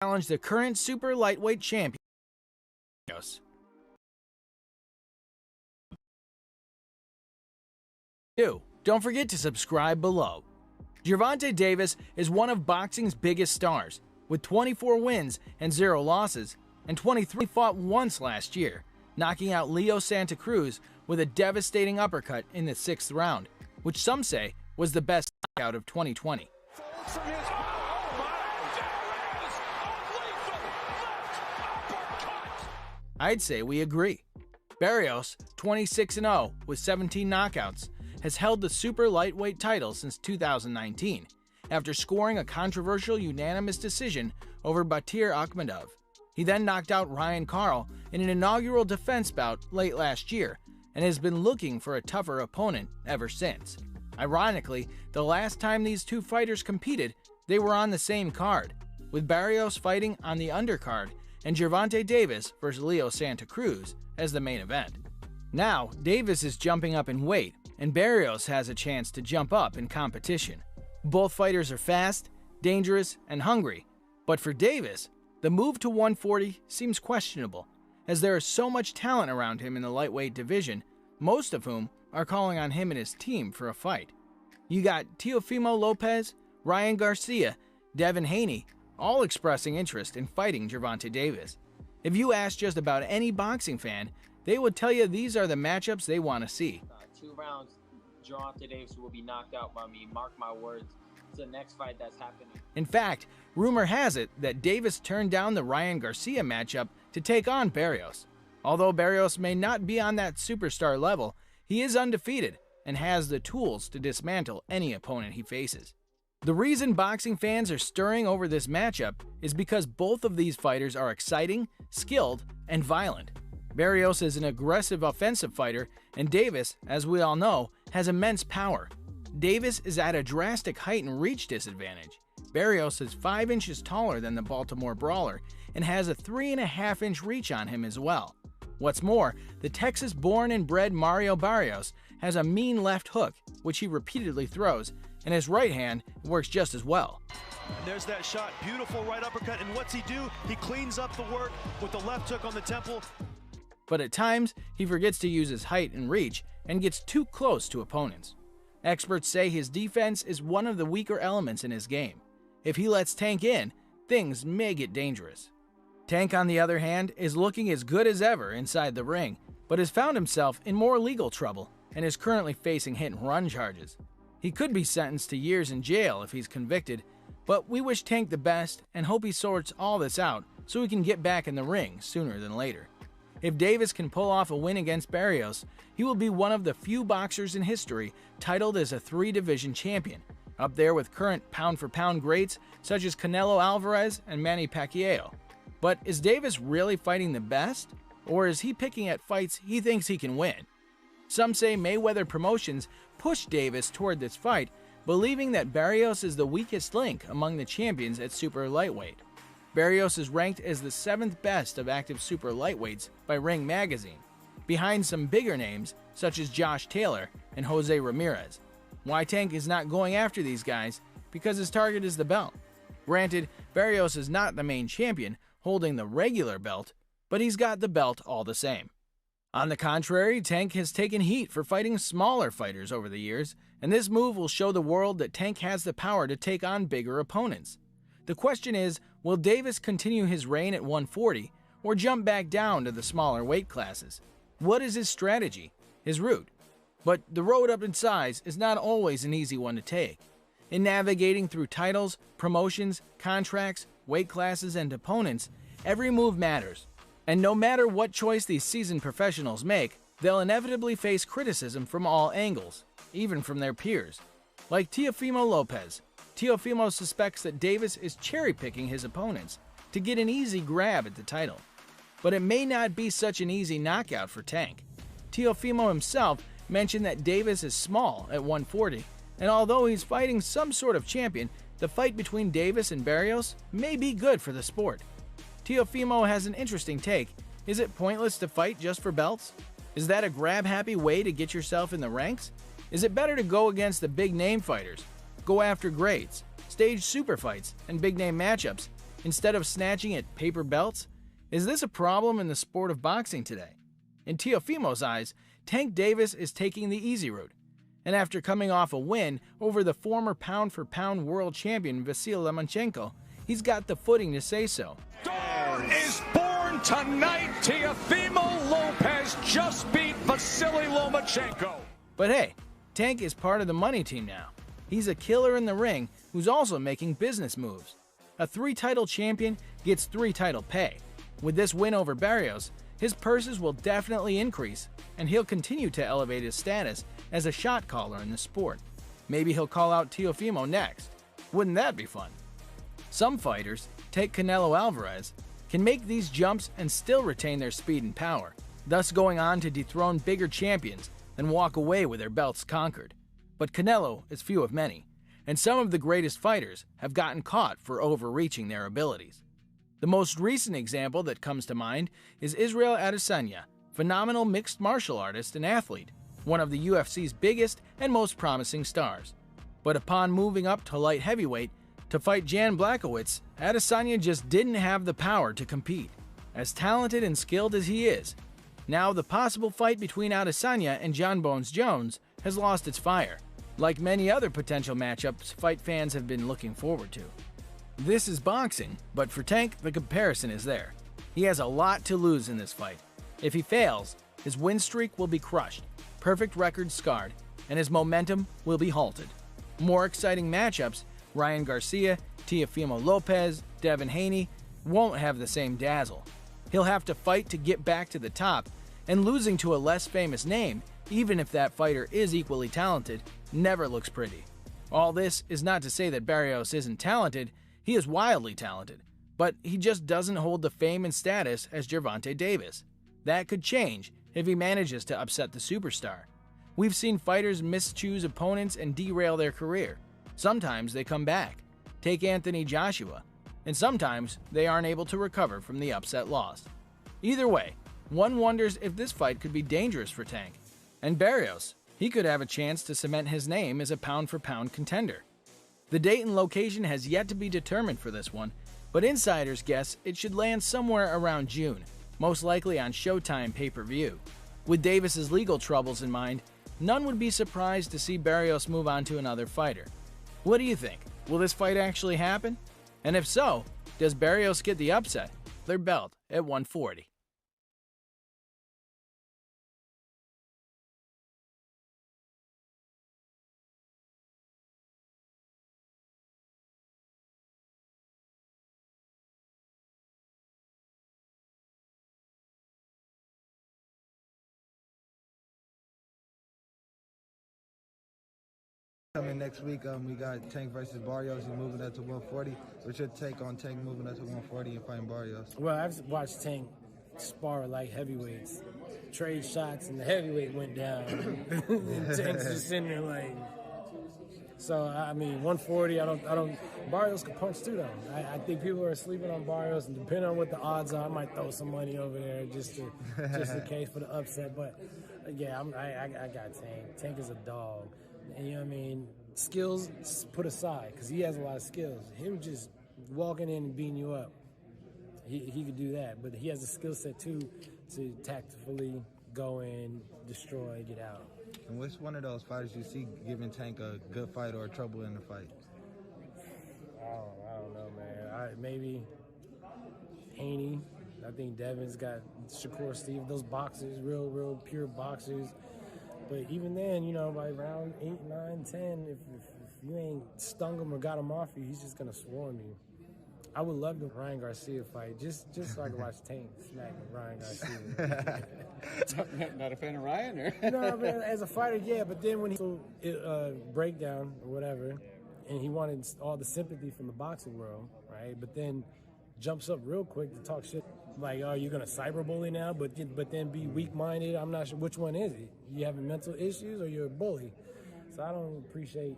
challenge the current super lightweight champion, Barrios. Don't forget to subscribe below. Gervonta Davis is one of boxing's biggest stars, with 24 wins and 0 losses, and 23 fought once last year, knocking out Leo Santa Cruz with a devastating uppercut in the 6th round, which some say was the best knockout of 2020. I'd say we agree. Barrios, 26-0 with 17 knockouts, has held the super lightweight title since 2019, after scoring a controversial unanimous decision over Batir Akhmedov. He then knocked out Ryan Karl in an inaugural defense bout late last year, and has been looking for a tougher opponent ever since. Ironically, the last time these two fighters competed, they were on the same card, with Barrios fighting on the undercard and Gervonta Davis versus Leo Santa Cruz as the main event. Now, Davis is jumping up in weight, and Barrios has a chance to jump up in competition. Both fighters are fast, dangerous, and hungry, but for Davis, the move to 140 seems questionable, as there is so much talent around him in the lightweight division, most of whom are calling on him and his team for a fight. You got Teofimo Lopez, Ryan Garcia, Devin Haney, all expressing interest in fighting Gervonta Davis. If you ask just about any boxing fan, they would tell you these are the matchups they want to see. 2 rounds, Gervonta Davis will be knocked out by me, mark my words. It's the next fight that's happening. In fact, rumor has it that Davis turned down the Ryan Garcia matchup to take on Barrios. Although Barrios may not be on that superstar level, he is undefeated and has the tools to dismantle any opponent he faces. The reason boxing fans are stirring over this matchup is because both of these fighters are exciting, skilled, and violent. Barrios is an aggressive offensive fighter, and Davis, as we all know, has immense power. Davis is at a drastic height and reach disadvantage. Barrios is 5 inches taller than the Baltimore Brawler and has a 3.5-inch reach on him as well. What's more, the Texas-born and bred Mario Barrios has a mean left hook, which he repeatedly throws, and his right hand works just as well. And there's that shot, beautiful right uppercut, and what's he do? He cleans up the work with the left hook on the temple. But at times, he forgets to use his height and reach and gets too close to opponents. Experts say his defense is one of the weaker elements in his game. If he lets Tank in, things may get dangerous. Tank, on the other hand, is looking as good as ever inside the ring, but has found himself in more legal trouble and is currently facing hit-and-run charges. He could be sentenced to years in jail if he's convicted, but we wish Tank the best and hope he sorts all this out so he can get back in the ring sooner than later. If Davis can pull off a win against Barrios, he will be one of the few boxers in history titled as a 3-division champion, up there with current pound-for-pound greats such as Canelo Alvarez and Manny Pacquiao. But is Davis really fighting the best, or is he picking at fights he thinks he can win? Some say Mayweather Promotions pushed Davis toward this fight, believing that Barrios is the weakest link among the champions at super lightweight. Barrios is ranked as the 7th best of active super lightweights by Ring Magazine, behind some bigger names such as Josh Taylor and Jose Ramirez. Why Tank is not going after these guys? Because his target is the belt. Granted, Barrios is not the main champion holding the regular belt, but he's got the belt all the same. On the contrary, Tank has taken heat for fighting smaller fighters over the years, and this move will show the world that Tank has the power to take on bigger opponents. The question is, will Davis continue his reign at 140 or jump back down to the smaller weight classes? What is his strategy, his route? But the road up in size is not always an easy one to take. In navigating through titles, promotions, contracts, weight classes, and opponents, every move matters. And no matter what choice these seasoned professionals make, they'll inevitably face criticism from all angles, even from their peers. Like Teofimo Lopez, Teofimo suspects that Davis is cherry-picking his opponents to get an easy grab at the title. But it may not be such an easy knockout for Tank. Teofimo himself mentioned that Davis is small at 140, and although he's fighting some sort of champion, the fight between Davis and Barrios may be good for the sport. Teofimo has an interesting take. Is it pointless to fight just for belts? Is that a grab-happy way to get yourself in the ranks? Is it better to go against the big-name fighters, go after grades, stage super fights, and big-name matchups, instead of snatching at paper belts? Is this a problem in the sport of boxing today? In Teofimo's eyes, Tank Davis is taking the easy route, and after coming off a win over the former pound-for-pound world champion Vasyl Lomachenko, he's got the footing to say so. Dawn is born tonight. Teofimo Lopez just beat Vasily Lomachenko. But hey, Tank is part of the money team now. He's a killer in the ring who's also making business moves. A 3-title champion gets 3-title pay. With this win over Barrios, his purses will definitely increase, and he'll continue to elevate his status as a shot caller in the sport. Maybe he'll call out Teofimo next. Wouldn't that be fun? Some fighters, take Canelo Alvarez, can make these jumps and still retain their speed and power, thus going on to dethrone bigger champions and walk away with their belts conquered. But Canelo is few of many, and some of the greatest fighters have gotten caught for overreaching their abilities. The most recent example that comes to mind is Israel Adesanya, phenomenal mixed martial artist and athlete, one of the UFC's biggest and most promising stars. But upon moving up to light heavyweight to fight Jan Blachowicz, Adesanya just didn't have the power to compete. As talented and skilled as he is, now the possible fight between Adesanya and John Bones Jones has lost its fire, like many other potential matchups fight fans have been looking forward to. This is boxing, but for Tank, the comparison is there. He has a lot to lose in this fight. If he fails, his win streak will be crushed, perfect record scarred, and his momentum will be halted. More exciting matchups, Ryan Garcia, Teofimo Lopez, Devin Haney, won't have the same dazzle. He'll have to fight to get back to the top, and losing to a less famous name, even if that fighter is equally talented, never looks pretty. All this is not to say that Barrios isn't talented. He is wildly talented, but he just doesn't hold the fame and status as Gervonta Davis. That could change if he manages to upset the superstar. We've seen fighters mischoose opponents and derail their career. Sometimes they come back. Take Anthony Joshua. And sometimes they aren't able to recover from the upset loss. Either way, one wonders if this fight could be dangerous for Tank. And Barrios, he could have a chance to cement his name as a pound-for-pound contender. The date and location has yet to be determined for this one, but insiders guess it should land somewhere around June, most likely on Showtime pay-per-view. With Davis's legal troubles in mind, none would be surprised to see Barrios move on to another fighter. What do you think? Will this fight actually happen? And if so, does Barrios get the upset, their belt at 140? Coming next week, we got Tank versus Barrios. He's moving up to 140. What's your take on Tank moving up to 140 and fighting Barrios? Well, I've watched Tank spar like heavyweights, trade shots, and the heavyweight went down. And Tank's just sitting there like. So I mean, 140. I don't. Barrios can punch too, though. I think people are sleeping on Barrios, and depending on what the odds are, I might throw some money over there just in case for the upset. But yeah, I got Tank. Tank is a dog. And, you know what I mean? Skills put aside, because he has a lot of skills. Him just walking in and beating you up, he could do that. But he has a skill set, too, to tactfully go in, destroy, get out. And which one of those fighters you see giving Tank a good fight or trouble in the fight? I don't know, man. Maybe Haney. I think Devin's got Shakur Steve. Those boxers, real pure boxers. But even then, you know, by round 8, 9, 10, if you ain't stung him or got him off you, he's just going to swarm you. I would love the Ryan Garcia fight, just so I could watch Tank smack Ryan Garcia. Not a fan of Ryan, or? No, man, as a fighter, yeah. But then when he breakdown or whatever, and he wanted all the sympathy from the boxing world, right? But then jumps up real quick to talk shit. Like, oh, you're going to cyberbully now, but then be weak-minded? I'm not sure. Which one is it? You having mental issues or you're a bully? So I don't appreciate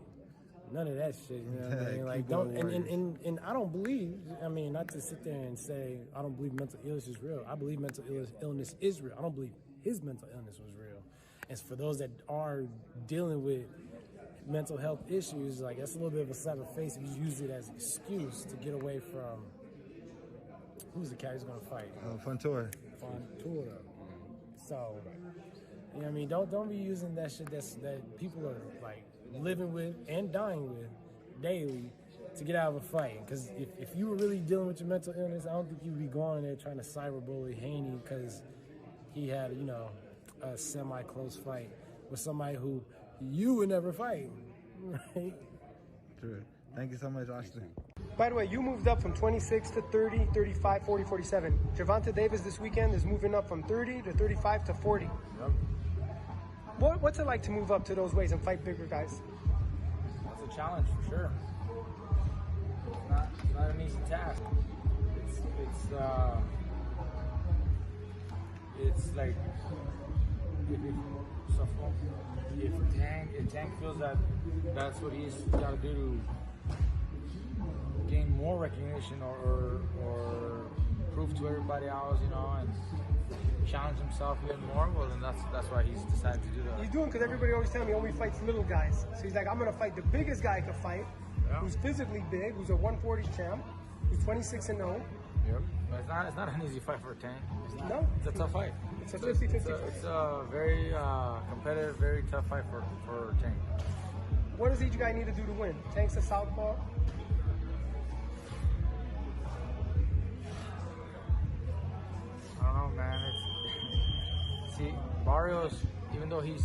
none of that shit, you know what I mean? Like, don't, and I don't believe, I mean, not to sit there and say I don't believe mental illness is real. I believe mental illness is real. I don't believe his mental illness was real. And for those that are dealing with mental health issues, like, that's a little bit of a slap of face if you use it as an excuse to get away from Who's the cat he's gonna fight? Fontoura. Fontoura. So, you know what I mean? Don't be using that shit that people are like living with and dying with daily to get out of a fight. Because if you were really dealing with your mental illness, I don't think you'd be going in there trying to cyberbully Haney because he had, you know, a semi-close fight with somebody who you would never fight, right? True. Thank you so much, Austin. By the way, you moved up from 26 to 30, 35, 40, 47. Gervonta Davis this weekend is moving up from 30 to 35 to 40. Yep. What's it like to move up to those weights and fight bigger guys? That's a challenge for sure. It's not an easy task. It's like if Tank feels that that's what he's got to do to gain more recognition or prove to everybody else, you know, and challenge himself even more, well, then that's why he's decided to do that. He's doing because everybody always tell me he only fights little guys. So he's like, I'm going to fight the biggest guy I can fight, who's physically big, who's a 140 champ, who's 26-0. Yep. But it's not an easy fight for Tank. No. It's a tough fight. It's a 50-50 fight. It's a very competitive, very tough fight for Tank. What does each guy need to do to win? Tank's a southpaw. I don't know, man. See, Barrios, even though he's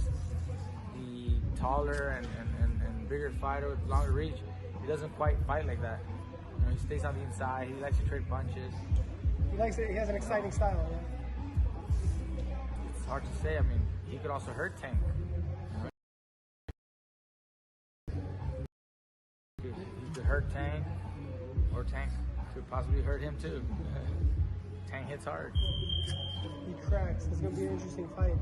the taller and bigger fighter with longer reach, he doesn't quite fight like that. You know, he stays on the inside. He likes to trade punches. He likes it. He has an exciting style. Yeah? It's hard to say. I mean, he could also hurt Tank. He could hurt Tank, or Tank could possibly hurt him too. Tank hits hard. He cracks. It's going to be an interesting fight.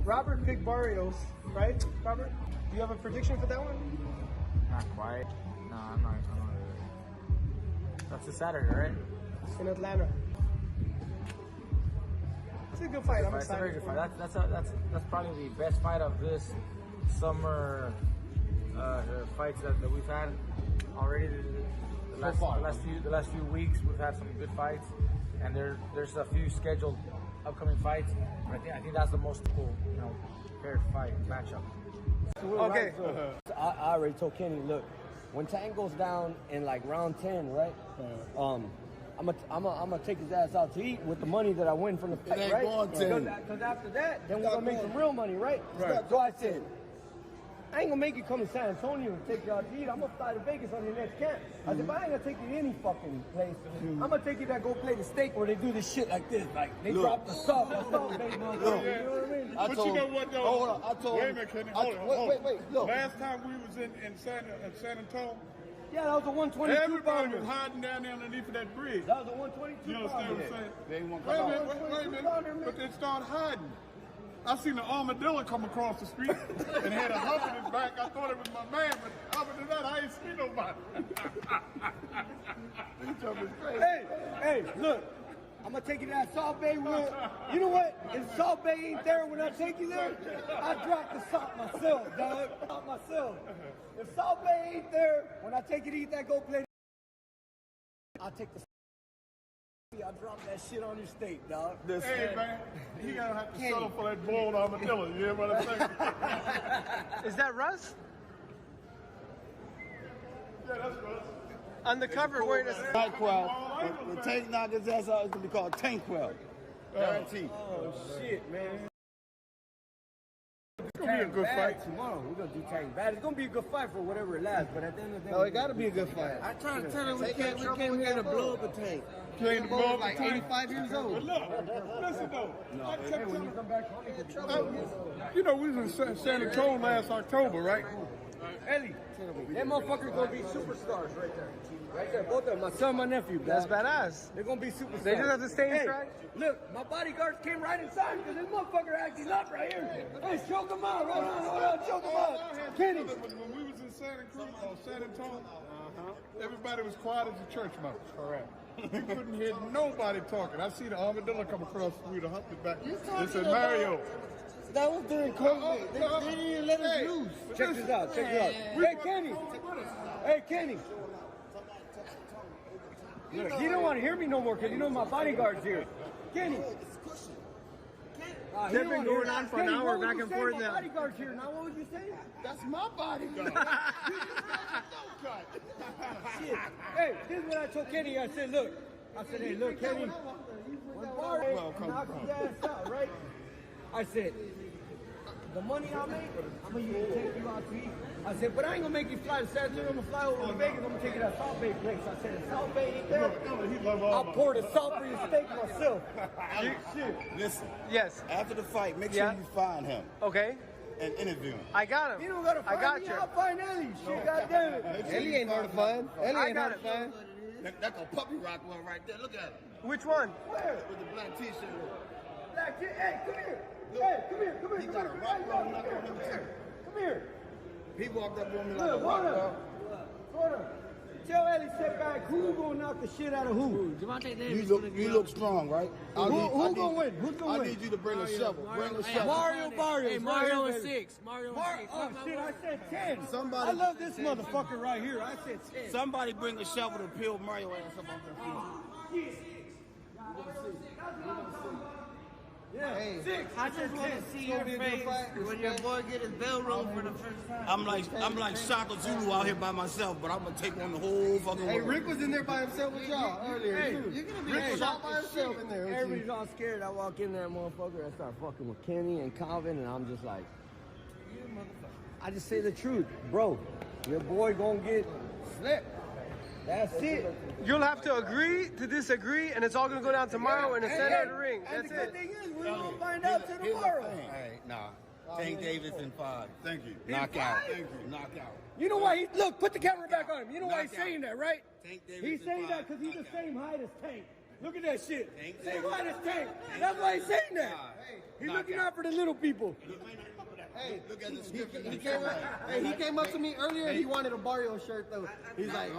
Robert picked Barrios, right? Robert, do you have a prediction for that one? Not quite. No, I'm not really. That's a Saturday, right? In Atlanta. It's a good fight. I'm excited. It's a very good fight. That's probably the best fight of this summer fights that we've had already. The last few weeks we've had some good fights, and there's a few scheduled upcoming fights. But I think that's the most cool, you know, paired fight matchup. Okay. I already told Kenny, look, when Tank goes down in like round 10, right? I'm gonna take his ass out to eat with the money that I win from the fight, right? Because after that, then we're gonna make some real money, right? So I said, I ain't gonna make you come to San Antonio and take you out to eat. I'm gonna fly to Vegas on your next camp. I said, but I ain't gonna take you to any fucking place. I'm gonna take you to go play the steak where they do this shit like this. Like, they drop the salt, baby. You know what I mean? But you know what, though? Hold on, I told wait a minute, Kenny. Hold on. Wait, look. Last time we was in San Antonio, yeah, that was a 122 everybody pounder. was hiding down there underneath of that bridge. That was a 122 You understand pounder. what I'm saying? They didn't want to Wait come a out. minute. But they started hiding. I seen an armadillo come across the street and had a hump in his back. I thought it was my man, but other than that, I ain't seen nobody. Hey, look. I'm gonna take you to that Salt Bay room. You know what? If Salt Bay ain't there when I take you there, I drop the salt myself, dog. Salt myself. If Salt Bay ain't there when I take you to eat that go play, I'll take the I'll drop that shit on your steak, dog. Hey, man, you gotta have to settle for that boiled armadillo. You hear what I'm saying? Is that Russ? Yeah, that's Russ. On the cover, where does Tankwell. The Tank knock his ass out, it's gonna be called Tankwell. Guaranteed. Oh shit, man. It's gonna be a good fight. Tomorrow, we're gonna do Tank bad. It's gonna be a good fight for whatever it lasts, but at the end of the day. No, it gotta be a good fight. I try to tell him we came here to blow up a Tank. Came to blow up like a tank. 85 years old. But look, listen though. When you come back home, You know, we was in San Antonio last October, right? Ellie, that motherfucker's gonna be superstars right there. Right there, both of them, my son and my nephew. That's badass. They're gonna be superstars. They just have to stay in track. Look, my bodyguards came right inside because this motherfucker acting up right here. Hey, choke him out. Hold on, choke him out. Kenny. When we was in San Antonio, everybody was quiet as a church mouse. Correct. You couldn't hear nobody talking. I see the armadillo come across the street, humped it back. They said, Mario. That was during COVID. They didn't let us use. Check this out. Hey, Kenny. Hey, Kenny. Look, he don't want to hear me no more because you know my bodyguard's here. Kenny. They've been going on for an hour back and forth My now. bodyguard's here. Now what would you say? That's my bodyguard. You just got your cut. Shit. Hey, here's what I told Kenny. I said, look. I said, hey, look, Kenny. When Barrios knocks his ass out, right? I said, the money I make, I'm going to take you out to eat. I said, but I ain't going to make you fly to San Antonio. I'm going to fly over to Vegas. I'm going to take you to that South Bay place. I said, South Bay ain't there. I'll pour the salt for your steak myself. Shit. Listen. Yes. After the fight, make sure you find him. Okay. And interview him. I got him. You don't got to find me. I'll find Ellie. Shit, goddamn it. Ellie ain't hard to find. Ellie ain't hard to find. That's a puppy rock one right there. Look at him. Which one? Where? With the black t-shirt. Black kid. Hey, come here. Hey, come here. Come here. He got a rock roll knock on him too. Come here. He walked up on me like a Look, rock hold dog. up. Hold up. Tell Ellie, sit back. Who gonna knock the shit out of who? Gervonta Davis. You look strong, right? Who gonna win? Who's gonna win? I need you to bring a shovel. Bring a shovel. Barrios. Hey, Mario is 6. Mario is 6. Oh shit, I said 10. Somebody- I love this motherfucker right here. I said 10. Somebody bring a shovel to peel Mario ass up off their feet. Yeah, Hey, 6. I just want to see your face when your boy get his bell rung for the first time. I'm like Shaka Zulu out here by myself, but I'm gonna take on the whole fucking world. Hey, Rick was in there by himself with y'all earlier, Hey, too. you're gonna be Rick was all by shocked as himself shit. in there with you. Everybody's all scared. I walk in there, motherfucker. I start fucking with Kenny and Calvin, and I'm just like, I just say the truth, bro. Your boy gonna get slipped. That's it. You'll have to agree to disagree, and it's all going to go down tomorrow in the center of the ring. And That's the good it. thing is, we're gonna find out tomorrow. Hey, nah. Tank Davis in 5. Thank you. Knockout. Thank you. Knockout. You know why he look? Put the camera back on him. You know why he's Knockout. saying that, right? Tank Davis He's in saying 5. that because he's the same height as Tank. Look at that shit. Tank Same Davis. height as Tank. That's why he's saying that. He's looking out for the little people. Hey, Look at the script. he came up to me earlier and he wanted a Barrios shirt, though. He's like,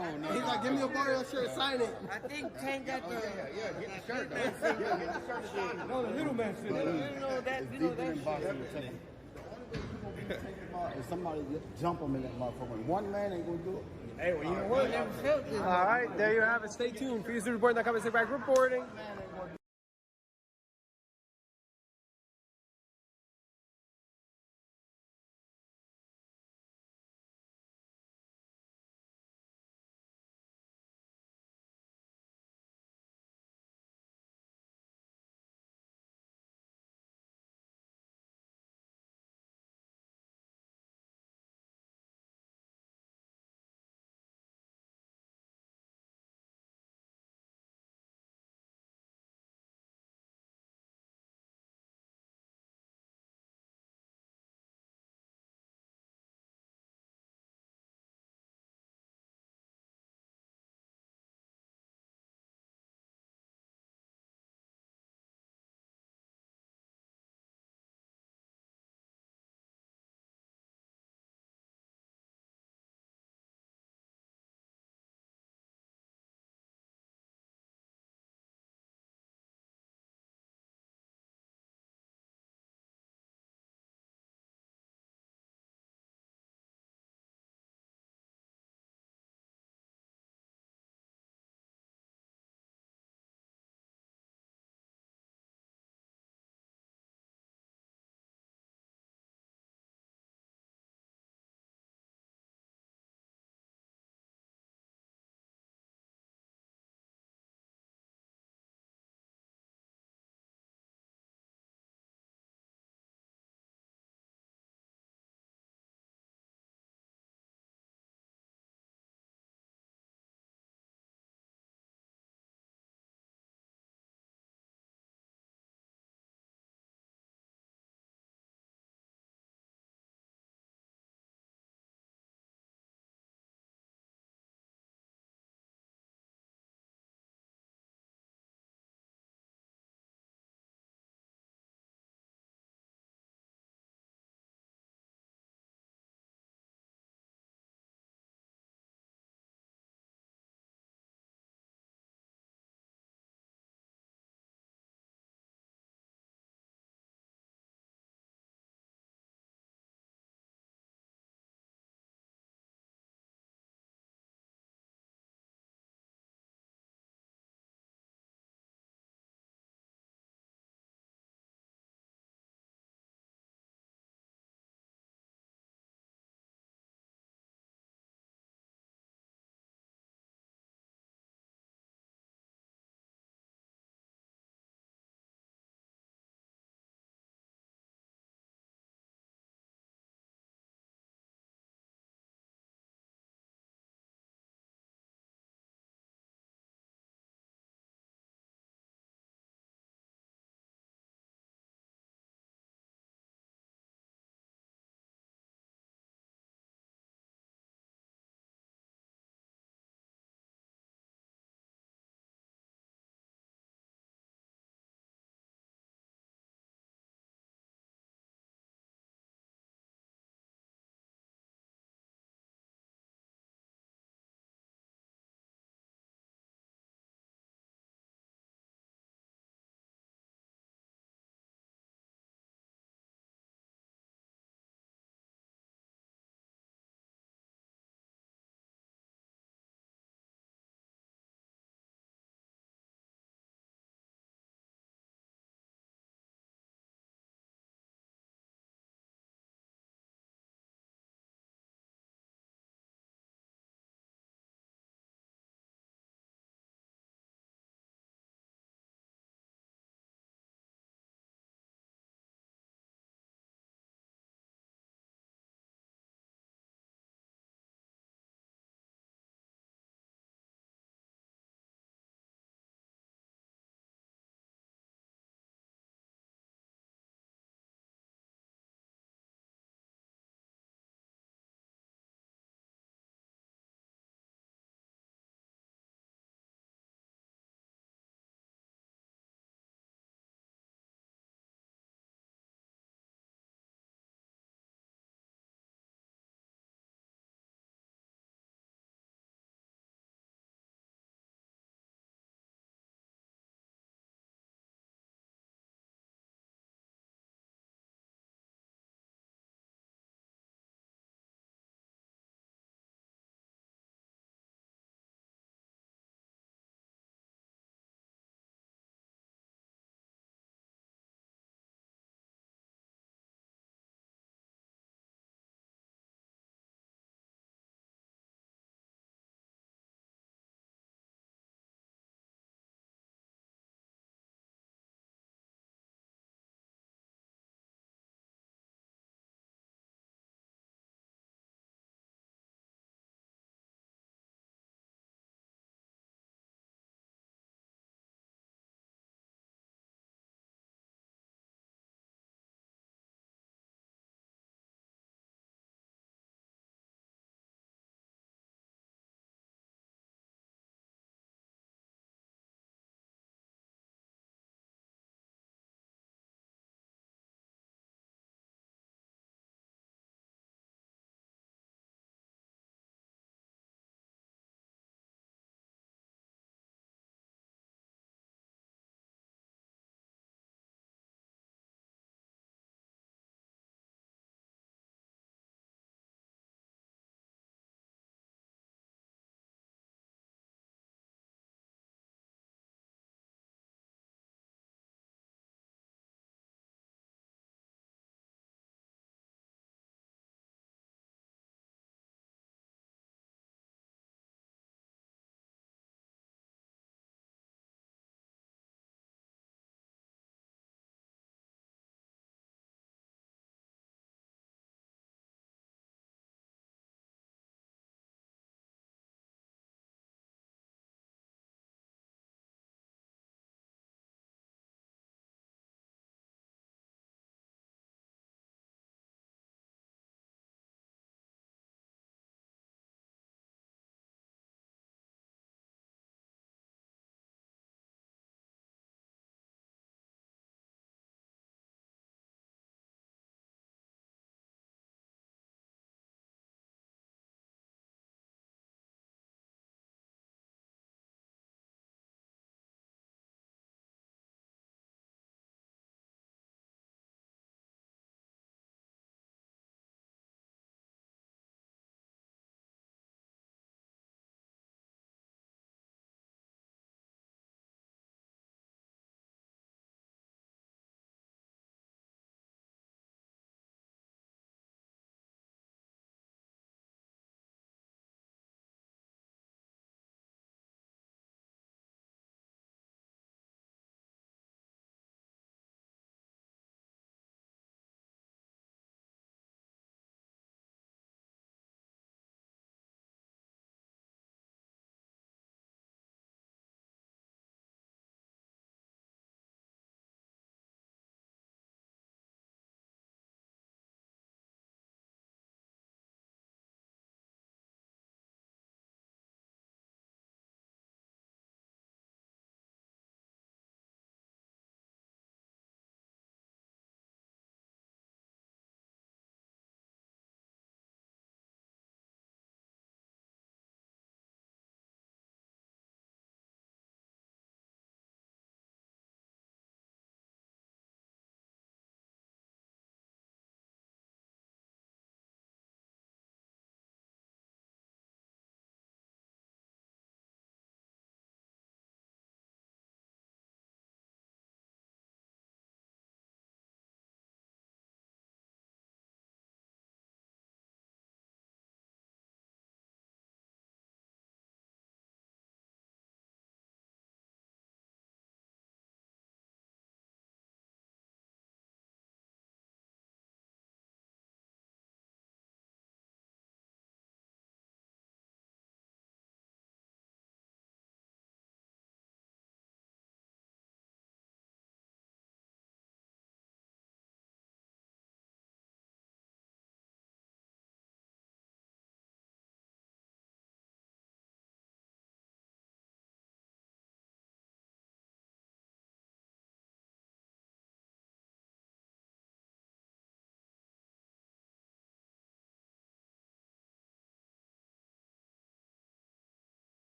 give me a Barrios shirt, sign it. I think Tank got the... get the shirt, No, the little man said that. You know that shit. If somebody jump him in that motherfucker, one man ain't gonna do it. Hey, well, you know what? Never felt this. All right, there you have it. Stay tuned. For you report that coming back reporting.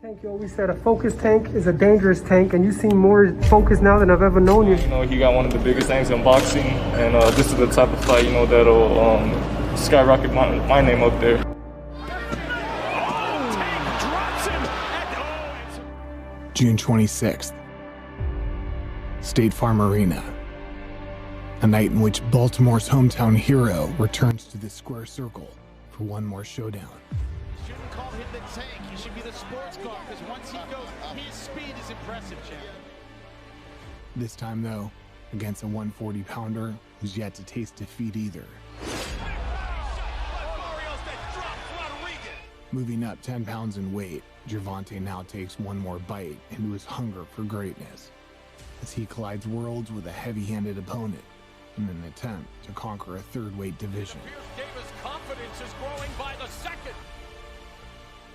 Tank, you always said a focused tank is a dangerous tank, and you seem more focused now than I've ever known you. You know, he got one of the biggest names in boxing, and this is the type of fight, you know, that'll skyrocket my name up there. June 26th, State Farm Arena. A night in which Baltimore's hometown hero returns to the square circle for one more showdown. Shouldn't call him the tank. He should be the sports car, because once he goes, his speed is impressive, champ. This time, though, against a 140-pounder who's yet to taste defeat either. Moving up 10 pounds in weight, Gervonta now takes one more bite into his hunger for greatness as he collides worlds with a heavy-handed opponent in an attempt to conquer a third-weight division. Davis' confidence is growing by the second.